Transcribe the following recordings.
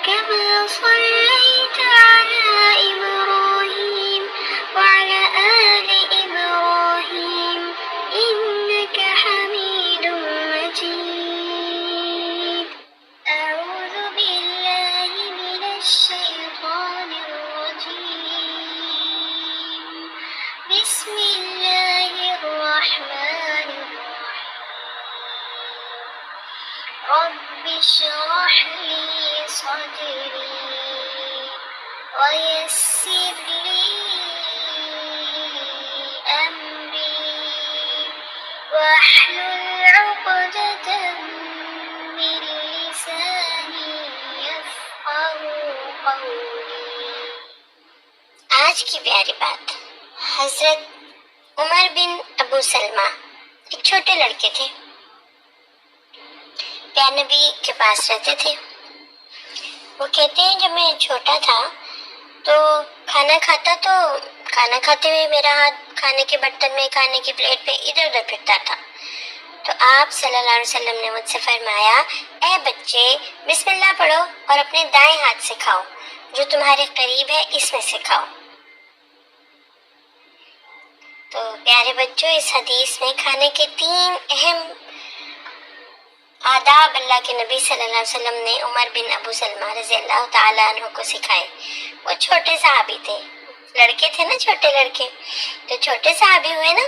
كما صليت على إبراهيم وعلى آل إبراهيم إنك حميد مجيد. أعوذ بالله من الشيطان الرجيم. بسم الله الرحمن الرحيم. رب اشرح لي صدري ويسر لي أمري واحلل عقدة من لساني يفقهوا قولي. آج کی پیاری بات. حضرت عمر بن ابو سلمہ ایک چھوٹے لڑکے تھے، پیارے نبی کے پاس رہتے تھے. وہ کہتے ہیں جب میں چھوٹا تھا تو کھانا کھاتے ہوئے میرا ہاتھ کھانے کے برتن میں، کھانے کی پلیٹ پہ ادھر ادھر پھرتا تھا. تو آپ صلی اللہ علیہ وسلم نے مجھ سے فرمایا، اے بچے بسم اللہ پڑھو اور اپنے دائیں ہاتھ سے کھاؤ، جو تمہارے قریب ہے اس میں سے کھاؤ. تو پیارے بچوں، اس حدیث میں کھانے کے 3 اہم آداب اللہ کے نبی صلی اللہ علیہ وسلم نے عمر بن ابو سلمہ رضی اللہ تعالیٰ عنہ کو سکھائے. وہ چھوٹے صحابی تھے، لڑکے تھے نا، چھوٹے لڑکے، تو چھوٹے صحابی ہوئے نا.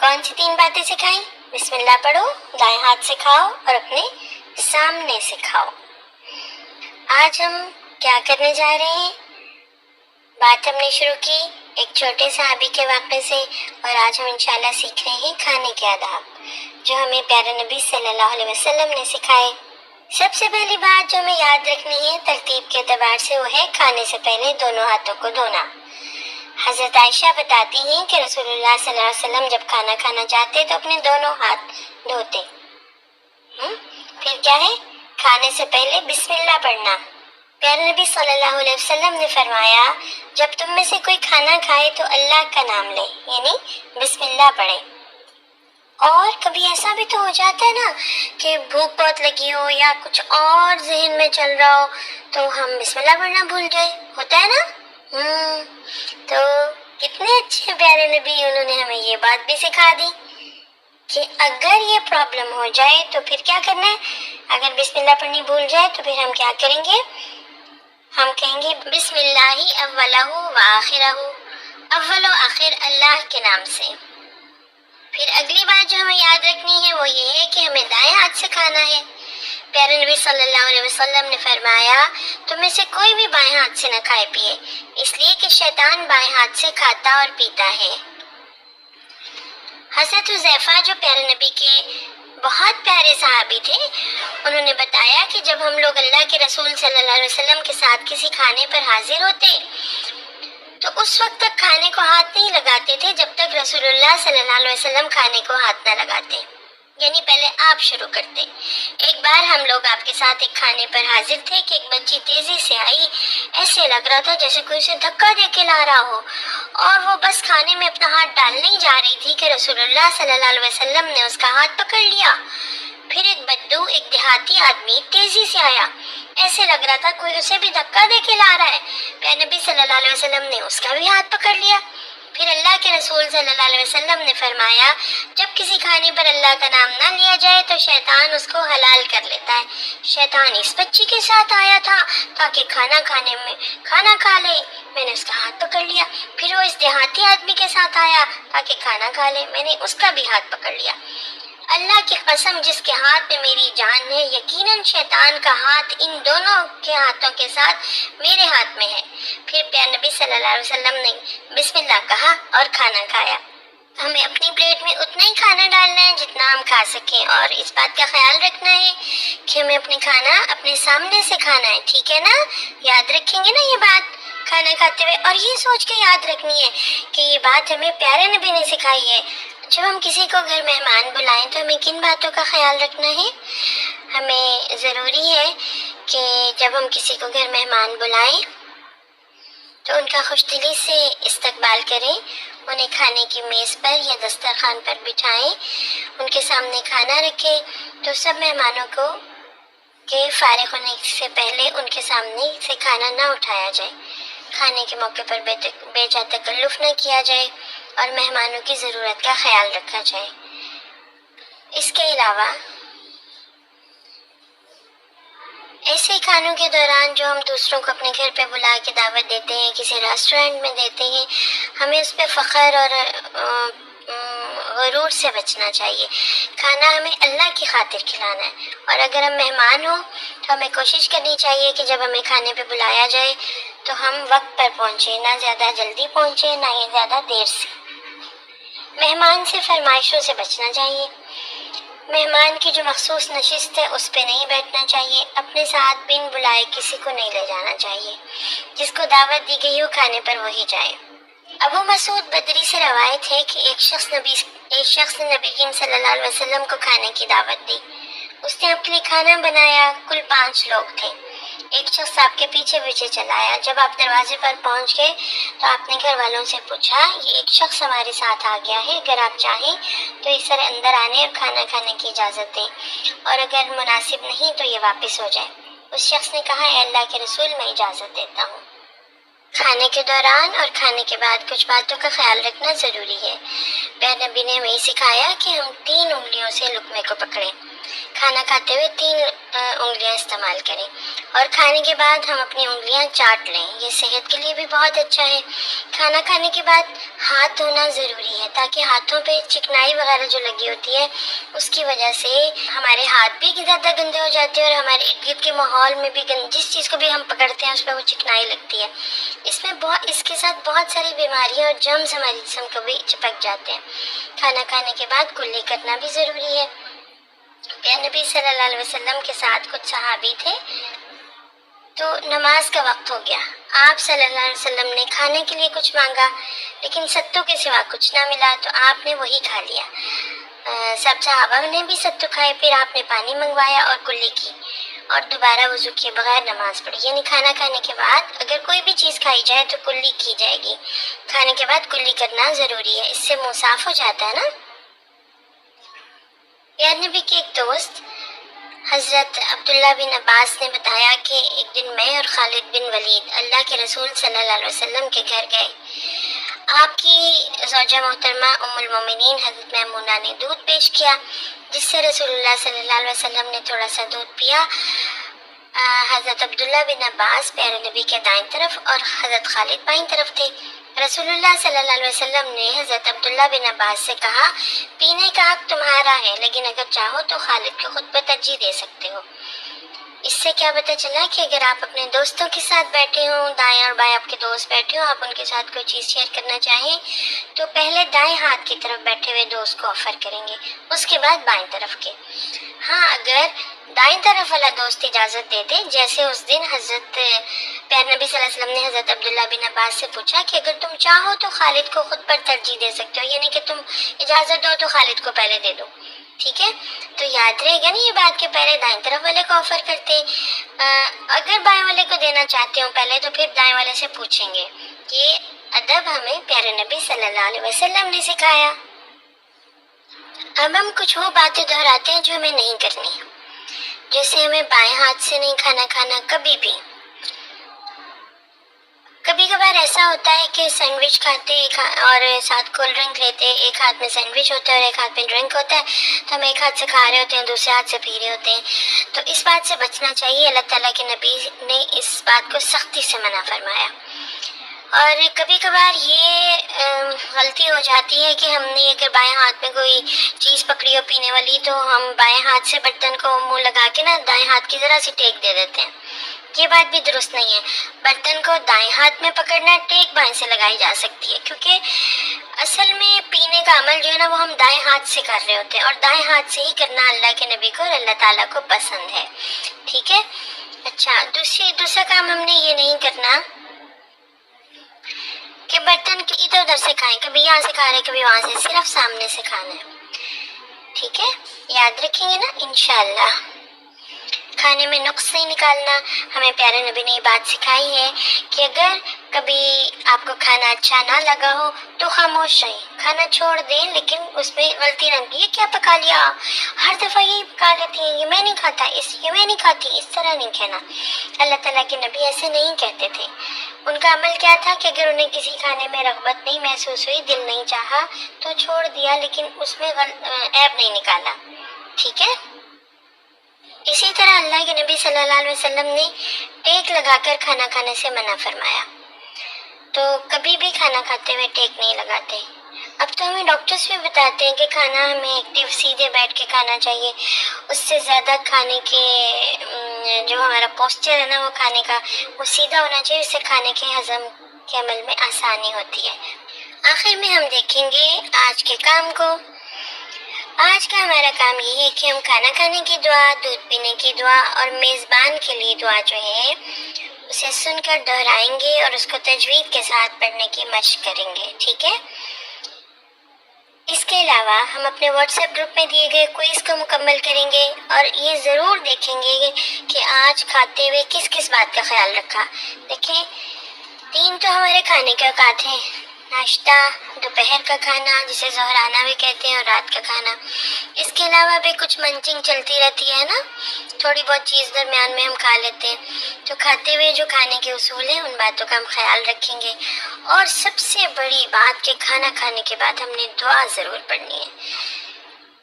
کون سی 3 باتیں سکھائیں؟ بسم اللہ پڑھو، دائیں ہاتھ سے کھاؤ اور اپنے سامنے سے کھاؤ. آج ہم کیا کرنے جا رہے ہیں؟ بات ہم نے شروع کی ایک چھوٹے صحابی کے واقعے سے، اور آج ہم انشاءاللہ سیکھ رہے ہیں کھانے کے آداب جو ہمیں پیارے نبی صلی اللہ علیہ وسلم نے سکھائے. سب سے پہلی بات جو ہمیں یاد رکھنی ہے ترتیب کے اعتبار سے، وہ ہے کھانے سے پہلے دونوں ہاتھوں کو دھونا. حضرت عائشہ بتاتی ہیں کہ رسول اللہ صلی اللہ علیہ وسلم جب کھانا کھانا چاہتے تو اپنے دونوں ہاتھ دھوتے. پھر کیا ہے؟ کھانے سے پہلے بسم اللہ پڑھنا. پیارے نبی صلی اللہ علیہ وسلم نے فرمایا، جب تم میں سے کوئی کھانا کھائے تو اللہ کا نام لے، یعنی بسم اللہ پڑھے. اور کبھی ایسا بھی تو ہو جاتا ہے نا کہ بھوک بہت لگی ہو یا کچھ اور ذہن میں چل رہا ہو تو ہم بسم اللہ پڑھنا بھول جائے، ہوتا ہے نا. تو کتنے اچھے پیارے نبی، انہوں نے ہمیں یہ بات بھی سکھا دی کہ اگر یہ پرابلم ہو جائے تو پھر کیا کرنا ہے. اگر بسم اللہ پڑھنی بھول جائے تو پھر ہم کیا کریں گے؟ ہم کہیں گے بسم اللہ اولہ و آخرہ، اول و آخر اللہ کے نام سے. پھر اگلی بات جو ہمیں یاد رکھنی ہے وہ یہ ہے کہ ہمیں دائیں ہاتھ سے کھانا ہے. پیارے نبی صلی اللہ علیہ وسلم نے فرمایا، تم میں سے کوئی بھی بائیں ہاتھ سے نہ کھائے پیے، اس لیے کہ شیطان بائیں ہاتھ سے کھاتا اور پیتا ہے. حضرت حذیفہ جو پیارے نبی کے بہت پیارے صحابی تھے، انہوں نے بتایا کہ جب ہم لوگ اللہ کے رسول صلی اللہ علیہ وسلم کے ساتھ کسی کھانے پر حاضر ہوتے تو اس وقت تک کھانے کو ہاتھ نہیں لگاتے تھے جب تک رسول اللہ صلی اللہ علیہ وسلم کھانے کو ہاتھ نہ لگاتے، یعنی پہلے آپ شروع کرتے. ایک بار ہم لوگ آپ کے ساتھ ایک کھانے پر حاضر تھے کہ ایک بچی تیزی سے آئی، ایسے لگ رہا تھا جیسے کوئی اسے دھکا دے کے لا رہا ہو، اور وہ بس کھانے میں اپنا ہاتھ ڈالنے ہی جا رہی تھی کہ رسول اللہ صلی اللہ علیہ وسلم نے اس کا ہاتھ پکڑ لیا. پھر ایک بدو، ایک دیہاتی آدمی تیزی سے آیا، ایسے لگ رہا تھا کوئی اسے بھی دھکا دے کے لا رہا ہے. پیارے نبی صلی اللہ علیہ وسلم نے اس کا بھی ہاتھ پکڑ لیا. پھر اللہ کے رسول صلی اللہ علیہ وسلم نے فرمایا، جب کسی کھانے پر اللہ کا نام نہ لیا جائے تو شیطان اس کو حلال کر لیتا ہے. شیطان اس بچی کے ساتھ آیا تھا تاکہ کھانا کھا لے، میں نے اس کا ہاتھ پکڑ لیا. پھر وہ اس دیہاتی آدمی کے ساتھ آیا تاکہ کھانا کھا لے، میں نے اس کا بھی ہاتھ پکڑ لیا. اللہ کی قسم جس کے ہاتھ میں میری جان ہے، یقیناً شیطان کا ہاتھ ان دونوں کے ہاتھوں کے ساتھ میرے ہاتھ میں ہے. پھر پیارے نبی صلی اللہ علیہ وسلم نے بسم اللہ کہا اور کھانا کھایا. ہمیں اپنی پلیٹ میں اتنا ہی کھانا ڈالنا ہے جتنا ہم کھا سکیں، اور اس بات کا خیال رکھنا ہے کہ ہمیں اپنے کھانا اپنے سامنے سے کھانا ہے، ٹھیک ہے نا؟ یاد رکھیں گے نا یہ بات کھانا کھاتے ہوئے؟ اور یہ سوچ کے یاد رکھنی ہے کہ یہ بات ہمیں پیارے نبی نے سکھائی ہے. جب ہم کسی کو گھر مہمان بلائیں تو ہمیں کن باتوں کا خیال رکھنا ہے؟ ہمیں ضروری ہے کہ جب ہم کسی کو گھر مہمان بلائیں تو ان کا خوش دلی سے استقبال کریں، انہیں کھانے کی میز پر یا دسترخوان پر بٹھائیں، ان کے سامنے کھانا رکھیں تو سب مہمانوں کو کہ فارغ ہونے سے پہلے ان کے سامنے سے کھانا نہ اٹھایا جائے، کھانے کے موقع پر بے جا تکلف نہ کیا جائے اور مہمانوں کی ضرورت کا خیال رکھا جائے۔ اس کے علاوہ ایسے کھانوں کے دوران جو ہم دوسروں کو اپنے گھر پہ بلا کے دعوت دیتے ہیں، کسی ریسٹورینٹ میں دیتے ہیں، ہمیں اس پہ فخر اور غرور سے بچنا چاہیے۔ کھانا ہمیں اللہ کی خاطر کھلانا ہے، اور اگر ہم مہمان ہوں تو ہمیں کوشش کرنی چاہیے کہ جب ہمیں کھانے پہ بلایا جائے تو ہم وقت پر پہنچیں، نہ زیادہ جلدی پہنچیں نہ ہی زیادہ دیر سے۔ مہمان سے فرمائشوں سے بچنا چاہیے۔ مہمان کی جو مخصوص نشست ہے اس پہ نہیں بیٹھنا چاہیے۔ اپنے ساتھ بن بلائے کسی کو نہیں لے جانا چاہیے، جس کو دعوت دی گئی ہو کھانے پر وہی جائے۔ ابو مسعود بدری سے روایت ہے کہ ایک شخص نے نبی کریم صلی اللہ علیہ وسلم کو کھانے کی دعوت دی۔ اس نے آپ کے لیے کھانا بنایا، کل 5 لوگ تھے۔ ایک شخص آپ کے پیچھے پیچھے چلا آیا۔ جب آپ دروازے پر پہنچ گئے تو آپ نے گھر والوں سے پوچھا، یہ ایک شخص ہمارے ساتھ آ گیا ہے، اگر آپ چاہیں تو اس طرح اندر آنے اور کھانا کھانے کی اجازت دیں، اور اگر مناسب نہیں تو یہ واپس ہو جائے۔ اس شخص نے کہا، اے اللہ کے رسول، میں اجازت دیتا ہوں۔ کھانے کے دوران اور کھانے کے بعد کچھ باتوں کا خیال رکھنا ضروری ہے۔ پیارے نبی نے ہمیں سکھایا کہ ہم 3 انگلیوں سے لقمے کو پکڑیں، کھانا کھاتے ہوئے 3 انگلیاں استعمال کریں، اور کھانے کے بعد ہم اپنی انگلیاں چاٹ لیں، یہ صحت کے لیے بھی بہت اچھا ہے۔ کھانا کھانے کے بعد ہاتھ دھونا ضروری ہے، تاکہ ہاتھوں پہ چکنائی وغیرہ جو لگی ہوتی ہے اس کی وجہ سے ہمارے ہاتھ بھی زیادہ گندے ہو جاتے ہیں، اور ہمارے ارد گرد کے ماحول میں بھی جس چیز کو بھی ہم پکڑتے ہیں اس پہ وہ چکنائی لگتی ہے۔ اس کے ساتھ بہت ساری بیماریاں اور جرمز ہمارے جسم کو بھی چپک جاتے ہیں۔ کھانا کھانے کے بعد کلی کرنا بھی ضروری ہے۔ پیارے نبی صلی اللہ علیہ وسلم کے ساتھ کچھ صحابی تھے، تو نماز کا وقت ہو گیا۔ آپ صلی اللہ علیہ وسلم نے کھانے کے لیے کچھ مانگا، لیکن ستو کے سوا کچھ نہ ملا، تو آپ نے وہی کھا لیا۔ سب صحابہ نے بھی ستو کھائے، پھر آپ نے پانی منگوایا اور کلی کی، اور دوبارہ وضو کیے بغیر نماز پڑھی۔ یعنی کھانا کھانے کے بعد اگر کوئی بھی چیز کھائی جائے تو کلی کی جائے گی۔ کھانے کے بعد کلی کرنا ضروری ہے، اس سے منہ صاف ہو جاتا ہے نا۔ پیارے نبی کے ایک دوست حضرت عبداللہ بن عباس نے بتایا کہ ایک دن میں اور خالد بن ولید اللہ کے رسول صلی اللہ علیہ وسلم کے گھر گئے۔ آپ کی زوجہ محترمہ ام المومنین حضرت میمونہ نے دودھ پیش کیا، جس سے رسول اللہ صلی اللہ علیہ وسلم نے تھوڑا سا دودھ پیا۔ حضرت عبداللہ بن عباس پیارے نبی کے دائیں طرف اور حضرت خالد بائیں طرف تھے۔ رسول اللہ صلی اللہ علیہ وسلم نے حضرت عبداللہ بن عباس سے کہا، پینے کا حق تمہارا ہے، لیکن اگر چاہو تو خالد کو خود پہ ترجیح دے سکتے ہو۔ اس سے کیا پتہ چلا کہ اگر آپ اپنے دوستوں کے ساتھ بیٹھے ہوں، دائیں اور بائیں آپ کے دوست بیٹھے ہوں، آپ ان کے ساتھ کوئی چیز شیئر کرنا چاہیں تو پہلے دائیں ہاتھ کی طرف بیٹھے ہوئے دوست کو آفر کریں گے، اس کے بعد بائیں طرف کے۔ ہاں، اگر دائیں طرف والا دوست اجازت دے دے، جیسے اس دن حضرت پیارے نبی صلی اللہ علیہ وسلم نے حضرت عبداللہ بن عباس سے پوچھا کہ اگر تم چاہو تو خالد کو خود پر ترجیح دے سکتے ہو، یعنی کہ تم اجازت دو تو خالد کو پہلے دے دو، ٹھیک ہے؟ تو یاد رہے گا نا یہ بات کہ پہلے دائیں طرف والے کو آفر کرتے، اگر بائیں والے کو دینا چاہتے ہو پہلے تو پھر دائیں والے سے پوچھیں گے۔ یہ ادب ہمیں پیارے نبی صلی اللہ علیہ وسلم نے سکھایا۔ اب ہم کچھ وہ باتیں دہراتے ہیں جو ہمیں نہیں کرنی، جیسے ہمیں بائیں ہاتھ سے نہیں کھانا کھانا کبھی بھی۔ کبھی کبھار ایسا ہوتا ہے کہ سینڈوچ کھاتے اور ساتھ کولڈ ڈرنک لیتے، ایک ہاتھ میں سینڈوچ ہوتا ہے اور ایک ہاتھ میں ڈرنک ہوتا ہے، تو ہم ایک ہاتھ سے کھا رہے ہوتے ہیں، دوسرے ہاتھ سے پی رہے ہوتے ہیں، تو اس بات سے بچنا چاہیے۔ اللہ تعالیٰ کے نبی نے اس بات کو سختی سے منع فرمایا۔ اور کبھی کبھار یہ غلطی ہو جاتی ہے کہ ہم نے اگر بائیں ہاتھ میں کوئی چیز پکڑی ہو پینے والی تو ہم بائیں ہاتھ سے برتن کو منہ لگا کے نا دائیں ہاتھ کی ذرا سی ٹیک دے دیتے ہیں۔ یہ بات بھی درست نہیں ہے۔ برتن کو دائیں ہاتھ میں پکڑنا، ٹیک بائیں سے لگائی جا سکتی ہے، کیونکہ اصل میں پینے کا عمل جو ہے نا وہ ہم دائیں ہاتھ سے کر رہے ہوتے ہیں، اور دائیں ہاتھ سے ہی کرنا اللہ کے نبی کو اور اللہ تعالیٰ کو پسند ہے، ٹھیک ہے؟ اچھا، دوسرا کام ہم نے یہ نہیں کرنا کہ برتن ادھر ادھر سے کھائیں، کبھی یہاں سے کھا رہے کبھی وہاں سے، صرف سامنے سے کھانا ہے، ٹھیک ہے؟ یاد رکھیں گے نا انشاءاللہ۔ کھانے میں نقص نہیں نکالنا. ہمیں پیارے نبی نے یہ بات سکھائی ہے کہ اگر کبھی آپ کو کھانا اچھا نہ لگا ہو تو خاموش رہیں, کھانا چھوڑ دیں, لیکن اس میں غلطی نہ کی یہ کیا پکا لیا, ہر دفعہ یہی پکا لیتی ہیں, یہ میں نہیں کھاتا, یہ میں نہیں کھاتی, اس طرح نہیں کہنا. اللہ تعالیٰ کے نبی ایسے نہیں کہتے تھے. ان کا عمل کیا تھا کہ اگر انہیں کسی کھانے میں رغبت نہیں محسوس ہوئی, دل نہیں چاہا تو چھوڑ دیا, لیکن اس میں عیب نہیں نکالا. ٹھیک ہے. اسی طرح اللہ کے نبی صلی اللہ علیہ وسلم نے ٹیک لگا کر کھانا کھانے سے منع فرمایا. تو کبھی بھی کھانا کھاتے ہوئے ٹیک نہیں لگاتے. اب تو ہمیں ڈاکٹرز بھی بتاتے ہیں کہ کھانا ہمیں ایکٹیو سیدھے بیٹھ کے کھانا چاہیے. اس سے زیادہ کھانے کے جو ہمارا پوسچر ہے نا وہ کھانے کا وہ سیدھا ہونا چاہیے, اس سے کھانے کے ہضم کے عمل میں آسانی ہوتی ہے. آخر میں ہم دیکھیں گے آج کے کام کو. آج کا ہمارا کام یہ ہے کہ ہم کھانا کھانے کی دعا, دودھ پینے کی دعا اور میزبان کے لیے دعا جو ہے اسے سن کر دہرائیں گے اور اس کو تجوید کے ساتھ پڑھنے کی مشق کریں گے. ٹھیک ہے. اس کے علاوہ ہم اپنے واٹس ایپ گروپ میں دیے گئے کوئز کو مکمل کریں گے اور یہ ضرور دیکھیں گے کہ آج کھاتے ہوئے کس کس بات کا خیال رکھا. دیکھیں 3 تو ہمارے کھانے کے اوقات ہیں, ناشتہ, دوپہر کا کھانا جسے ظہرانہ بھی کہتے ہیں, اور رات کا کھانا. اس کے علاوہ بھی کچھ منچنگ چلتی رہتی ہے نا, تھوڑی بہت چیز درمیان میں ہم کھا لیتے ہیں. تو کھاتے ہوئے جو کھانے کے اصول ہیں ان باتوں کا ہم خیال رکھیں گے. اور سب سے بڑی بات کہ کھانا کھانے کے بعد ہم نے دعا ضرور پڑھنی ہے.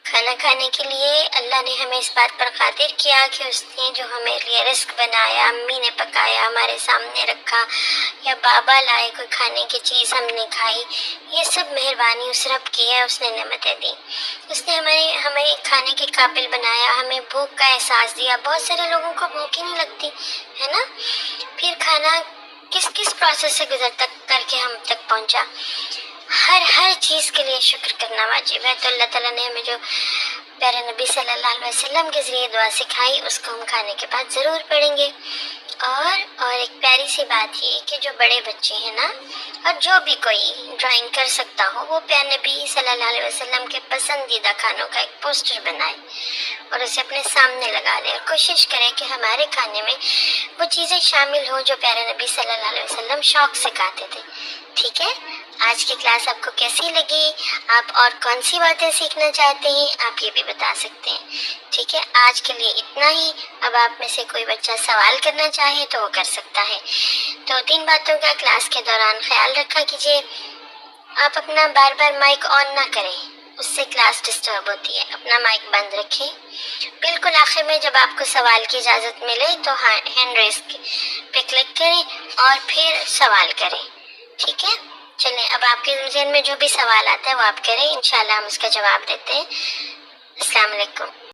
کھانا کھانے کے لیے اللہ نے ہمیں اس بات پر قادر کیا کہ اس نے جو ہمیں لیے رزق بنایا, امی نے پکایا, ہمارے سامنے رکھا, یا بابا لائے کوئی کھانے کی چیز ہم نے کھائی, یہ سب مہربانی اس رب کی ہے. اس نے نعمتیں دی, اس نے ہمیں کھانے کے قابل بنایا, ہمیں بھوک کا احساس دیا. بہت سارے لوگوں کو بھوک ہی نہیں لگتی ہے نا. پھر کھانا کس کس پروسیس سے کر کے ہم تک پہنچا. ہر چیز کے لیے شکر کرنا واجب ہے. تو اللہ تعالیٰ نے ہمیں جو پیارے نبی صلی اللہ علیہ وسلم کے ذریعے دعا سکھائی اس کو ہم کھانے کے بعد ضرور پڑھیں گے. اور ایک پیاری سی بات یہ کہ جو بڑے بچے ہیں نا, اور جو بھی کوئی ڈرائنگ کر سکتا ہو, وہ پیارے نبی صلی اللہ علیہ وسلم کے پسندیدہ کھانوں کا ایک پوسٹر بنائے اور اسے اپنے سامنے لگا لے, اور کوشش کرے کہ ہمارے کھانے میں وہ چیزیں شامل ہوں جو پیارے نبی صلی اللہ علیہ وسلم شوق سے کھاتے تھے. ٹھیک ہے. آج کی کلاس آپ کو کیسی لگی, آپ اور کون سی باتیں سیکھنا چاہتے ہیں, آپ یہ بھی بتا سکتے ہیں. ٹھیک ہے. آج کے لیے اتنا ہی. اب آپ میں سے کوئی بچہ سوال کرنا چاہے تو وہ کر سکتا ہے. تو 3 باتوں کا کلاس کے دوران خیال رکھا کیجیے. آپ اپنا بار بار مائک آن نہ کریں, اس سے کلاس ڈسٹرب ہوتی ہے. اپنا مائک بند رکھیں. بالکل آخر میں جب آپ کو سوال کی اجازت ملے تو ہینڈ ریز پہ کلک کریں اور پھر سوال کریں. ٹھیک ہے. چلیں اب آپ کے ذہن میں جو بھی سوال آتا ہے وہ آپ کریں, انشاءاللہ ہم اس کا جواب دیتے ہیں. السلام علیکم.